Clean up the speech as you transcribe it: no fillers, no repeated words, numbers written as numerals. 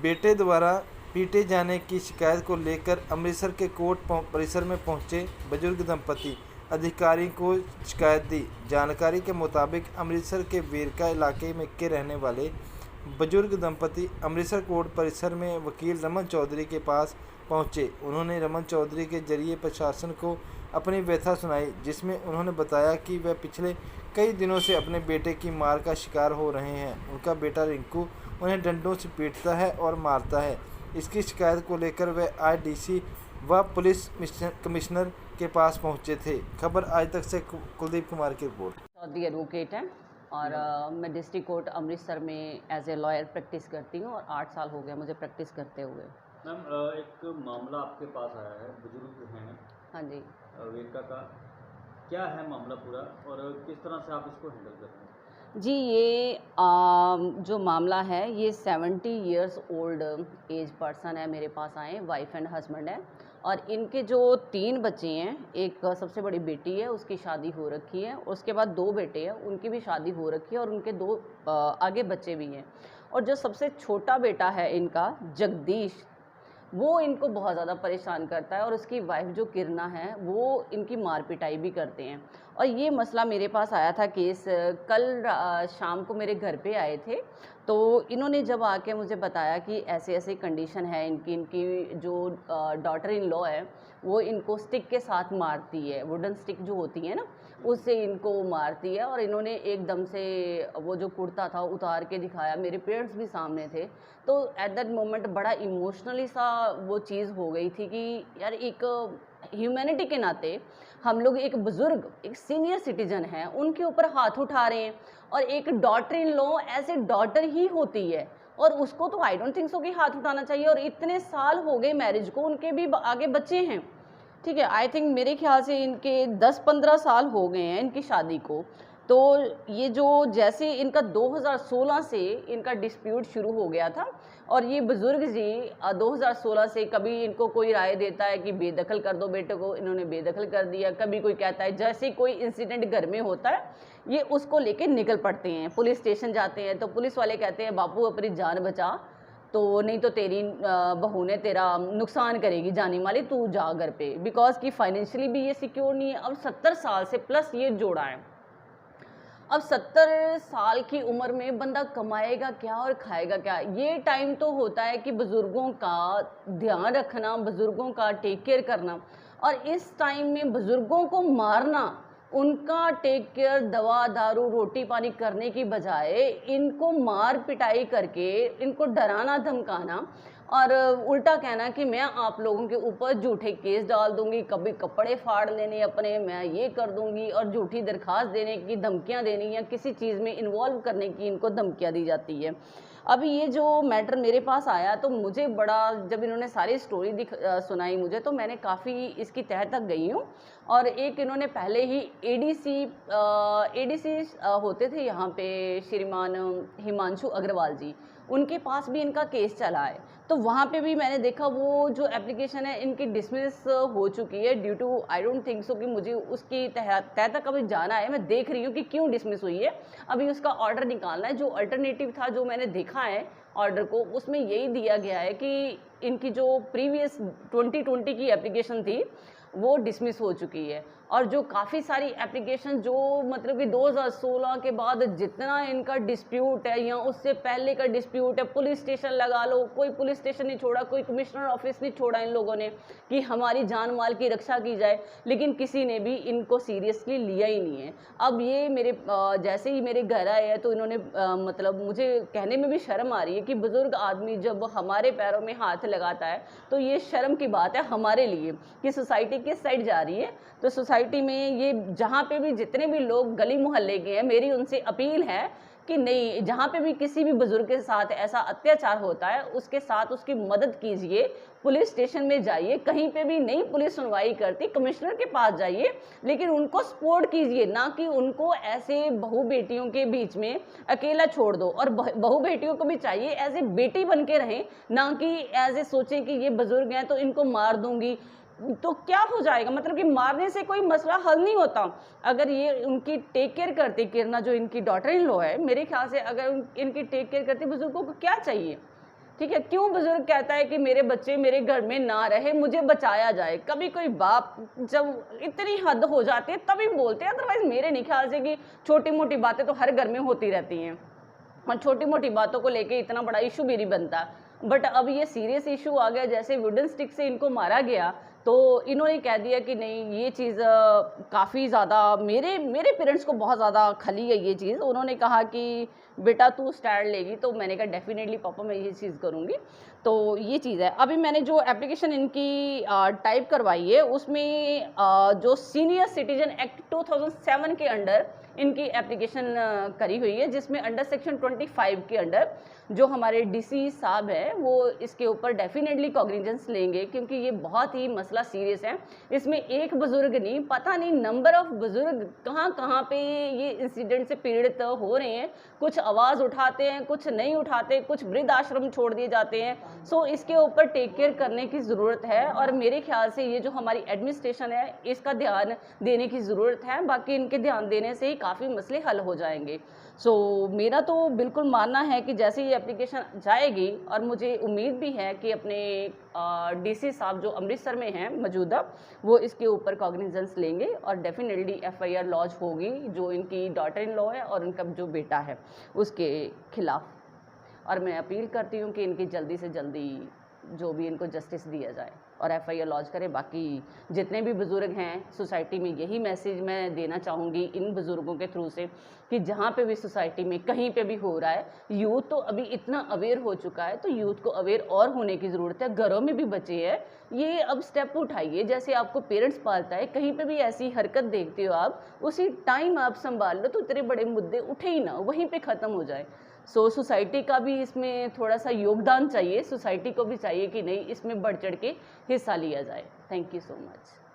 बेटे द्वारा पीटे जाने की शिकायत को लेकर अमृतसर के कोर्ट परिसर में पहुंचे बुजुर्ग दंपति अधिकारी को शिकायत दी। जानकारी के मुताबिक अमृतसर के वेरका इलाके में के रहने वाले बुजुर्ग दंपति अमृतसर कोर्ट परिसर में वकील रमन चौधरी के पास पहुंचे। उन्होंने रमन चौधरी के जरिए प्रशासन को अपनी व्यथा सुनाई, जिसमें उन्होंने बताया कि वह पिछले कई दिनों से अपने बेटे की मार का शिकार हो रहे हैं। उनका बेटा रिंकू उन्हें डंडों से पीटता है और मारता है। इसकी शिकायत को लेकर वे आईडीसी व पुलिस कमिश्नर के पास पहुंचे थे। खबर आज तक से कुलदीप कुमार की रिपोर्ट। चौधरी एडवोकेट हैं और मैं डिस्ट्रिक्ट कोर्ट अमृतसर में एज ए लॉयर प्रैक्टिस करती हूँ और 8 साल हो गया मुझे प्रैक्टिस करते हुए। मैम, एक मामला आपके पास आया है, बुजुर्ग हैं। हाँ जी। वेरका का क्या है मामला पूरा और किस तरह से आप इसको हैंडल कर रहे हैं? जी, ये जो मामला है ये 70 इयर्स ओल्ड एज पर्सन है, मेरे पास आए, वाइफ एंड हस्बैंड है और इनके जो 3 बच्चे हैं, एक सबसे बड़ी बेटी है उसकी शादी हो रखी है, उसके बाद 2 बेटे हैं उनकी भी शादी हो रखी है और उनके 2 आगे बच्चे भी हैं। और जो सबसे छोटा बेटा है इनका जगदीश, वो इनको बहुत ज़्यादा परेशान करता है और उसकी वाइफ जो किरना है वो इनकी मार पिटाई भी करते हैं। और ये मसला मेरे पास आया था केस कल शाम को मेरे घर पे आए थे, तो इन्होंने जब आके मुझे बताया कि ऐसे ऐसे कंडीशन है इनकी जो डॉटर इन लॉ है वो इनको स्टिक के साथ मारती है, वुडन स्टिक जो होती है ना उससे इनको मारती है। और इन्होंने एकदम से वो जो कुर्ता था उतार के दिखाया, मेरे पेरेंट्स भी सामने थे, तो एट दैट मोमेंट बड़ा इमोशनली सा वो चीज़ हो गई थी कि यार एक ह्यूमैनिटी के नाते हम लोग एक बुज़ुर्ग, एक सीनियर सिटीजन हैं, उनके ऊपर हाथ उठा रहे हैं। और एक daughter in law as a daughter ही होती है और उसको तो आई डोंट थिंक सो कि हाथ उठाना चाहिए। और इतने साल हो गए मैरिज को, उनके भी आगे बच्चे हैं, ठीक है, आई थिंक मेरे ख्याल से इनके 10-15 साल हो गए हैं इनकी शादी को। तो ये जो जैसे इनका 2016 से इनका डिस्प्यूट शुरू हो गया था और ये बुज़ुर्ग जी 2016 से कभी इनको कोई राय देता है कि बेदखल कर दो बेटे को, इन्होंने बेदखल कर दिया। कभी कोई कहता है, जैसे कोई इंसिडेंट घर में होता है ये उसको लेके निकल पड़ते हैं, पुलिस स्टेशन जाते हैं तो पुलिस वाले कहते हैं बापू अपनी जान बचा, तो नहीं तो तेरी बहू ने तेरा नुकसान करेगी जानी माली, तू जा घर पे, बिकॉज कि फाइनेंशियली भी ये सिक्योर नहीं है। अब 70 साल से प्लस ये जोड़ा है, अब 70 साल की उम्र में बंदा कमाएगा क्या और खाएगा क्या? ये टाइम तो होता है कि बुज़ुर्गों का ध्यान रखना, बुज़ुर्गों का टेक केयर करना, और इस टाइम में बुज़ुर्गों को मारना, उनका टेक केयर, दवा दारू रोटी पानी करने की बजाय इनको मार पिटाई करके इनको डराना धमकाना और उल्टा कहना कि मैं आप लोगों के ऊपर झूठे केस डाल दूंगी, कभी कपड़े फाड़ लेने अपने, मैं ये कर दूंगी, और झूठी दरखास्त देने की धमकियां देनी या किसी चीज़ में इन्वॉल्व करने की इनको धमकियां दी जाती है। अभी ये जो मैटर मेरे पास आया तो मुझे बड़ा, जब इन्होंने सारी स्टोरी सुनाई मुझे, तो मैंने काफ़ी इसकी तह तक गई हूँ। और एक इन्होंने पहले ही एडीसी होते थे यहाँ पे श्रीमान हिमांशु अग्रवाल जी, उनके पास भी इनका केस चला है, तो वहाँ पे भी मैंने देखा वो जो एप्लीकेशन है इनकी डिसमिस हो चुकी है due to, I don't think so कि मुझे उसकी तह तक अभी जाना है, मैं देख रही हूँ कि क्यों डिसमिस हुई है, अभी उसका ऑर्डर निकालना है। जो अल्टरनेटिव था जो मैंने देखा है ऑर्डर को, उसमें यही दिया गया है कि इनकी जो प्रीवियस 2020 की एप्लीकेशन थी वो डिसमिस हो चुकी है, और जो काफ़ी सारी एप्लीकेशन जो मतलब कि 2016 के बाद जितना इनका डिस्प्यूट है या उससे पहले का डिस्प्यूट है, पुलिस स्टेशन लगा लो, कोई पुलिस स्टेशन नहीं छोड़ा, कोई कमिश्नर ऑफिस नहीं छोड़ा इन लोगों ने कि हमारी जान माल की रक्षा की जाए, लेकिन किसी ने भी इनको सीरियसली लिया ही नहीं है। अब ये मेरे जैसे ही मेरे घर आए हैं तो इन्होंने मतलब मुझे कहने में भी शर्म आ रही है कि बुज़ुर्ग आदमी जब हमारे पैरों में हाथ लगाता है तो ये शर्म की बात है हमारे लिए कि सोसाइटी किस साइड जा रही है। तो सोसाइटी में ये जहाँ पे भी जितने भी लोग गली मोहल्ले के हैं, मेरी उनसे अपील है कि नहीं, जहाँ पे भी किसी भी बुजुर्ग के साथ ऐसा अत्याचार होता है उसके साथ उसकी मदद कीजिए, पुलिस स्टेशन में जाइए, कहीं पे भी नहीं पुलिस सुनवाई करती कमिश्नर के पास जाइए, लेकिन उनको सपोर्ट कीजिए, ना कि उनको ऐसे बहू बेटियों के बीच में अकेला छोड़ दो। और बहू बेटियों को भी चाहिए एज ए बेटी बन के रहें, ना कि एज ए सोचें कि ये बुजुर्ग हैं तो इनको मार दूंगी, तो क्या हो जाएगा, मतलब कि मारने से कोई मसला हल नहीं होता। अगर ये उनकी टेक केयर करती, किरना जो इनकी डॉटर इन लॉ है, मेरे ख्याल से अगर इनकी टेक केयर करती, बुजुर्गों को क्या चाहिए, ठीक है, क्यों बुजुर्ग कहता है कि मेरे बच्चे मेरे घर में ना रहे, मुझे बचाया जाए। कभी कोई बाप जब इतनी हद हो जाती है तभी बोलते हैं, अदरवाइज मेरे नहीं ख्याल से कि छोटी मोटी बातें तो हर घर में होती रहती हैं और छोटी मोटी बातों को लेके इतना बड़ा इशू भी नहीं बनता। बट अब ये सीरियस इशू आ गया, जैसे वुडन स्टिक से इनको मारा गया तो इन्होंने कह दिया कि नहीं ये चीज़ काफ़ी ज़्यादा मेरे मेरे पेरेंट्स को बहुत ज़्यादा खली है ये चीज़। उन्होंने कहा कि बेटा तू स्टैंड लेगी, तो मैंने कहा डेफिनेटली पापा मैं ये चीज़ करूँगी। तो ये चीज़ है। अभी मैंने जो एप्लीकेशन इनकी टाइप करवाई है उसमें जो सीनियर सिटीजन एक्ट 2007 के अंडर इनकी एप्लीकेशन करी हुई है, जिसमें अंडर सेक्शन 25 के अंडर जो हमारे डीसी साहब हैं वो इसके ऊपर डेफिनेटली कॉग्निजेंस लेंगे, क्योंकि ये बहुत ही मसला सीरियस है। इसमें एक बुजुर्ग नहीं, पता नहीं नंबर ऑफ बुजुर्ग कहाँ कहाँ पे ये इंसिडेंट से पीड़ित हो रहे हैं। कुछ आवाज़ उठाते हैं, कुछ नहीं उठाते, कुछ वृद्ध आश्रम छोड़ दिए जाते हैं। सो इसके ऊपर टेक केयर करने की ज़रूरत है और मेरे ख्याल से ये जो हमारी एडमिनिस्ट्रेशन है इसका ध्यान देने की ज़रूरत है। बाकी इनके ध्यान देने से ही काफ़ी मसले हल हो जाएंगे। सो मेरा तो बिल्कुल मानना है कि जैसे ये एप्लीकेशन जाएगी, और मुझे उम्मीद भी है कि अपने डीसी साहब जो अमृतसर में हैं मौजूदा, वो इसके ऊपर कॉग्निजेंस लेंगे और डेफिनेटली एफआईआर लॉन्च होगी जो इनकी डॉटर इन लॉ है और इनका जो बेटा है उसके खिलाफ। और मैं अपील करती हूँ कि इनकी जल्दी से जल्दी जो भी इनको जस्टिस दिया जाए और एफआईआर लॉन्च करे। बाकी जितने भी बुज़ुर्ग हैं सोसाइटी में, यही मैसेज मैं देना चाहूँगी इन बुज़ुर्गों के थ्रू से कि जहाँ पे भी सोसाइटी में कहीं पे भी हो रहा है, यूथ तो अभी इतना अवेयर हो चुका है, तो यूथ को अवेयर और होने की ज़रूरत है। घरों में भी बच्चे हैं, ये अब स्टेप उठाइए। जैसे आपको पेरेंट्स पालता है, कहीं पे भी ऐसी हरकत देखते हो आप, उसी टाइम आप संभाल लो तो इतने बड़े मुद्दे उठे ही ना, वहीं पे ख़त्म हो जाए। सो सोसाइटी का भी इसमें थोड़ा सा योगदान चाहिए, सोसाइटी को भी चाहिए कि नहीं इसमें बढ़ चढ़ के हिस्सा लिया जाए। Thank you so much.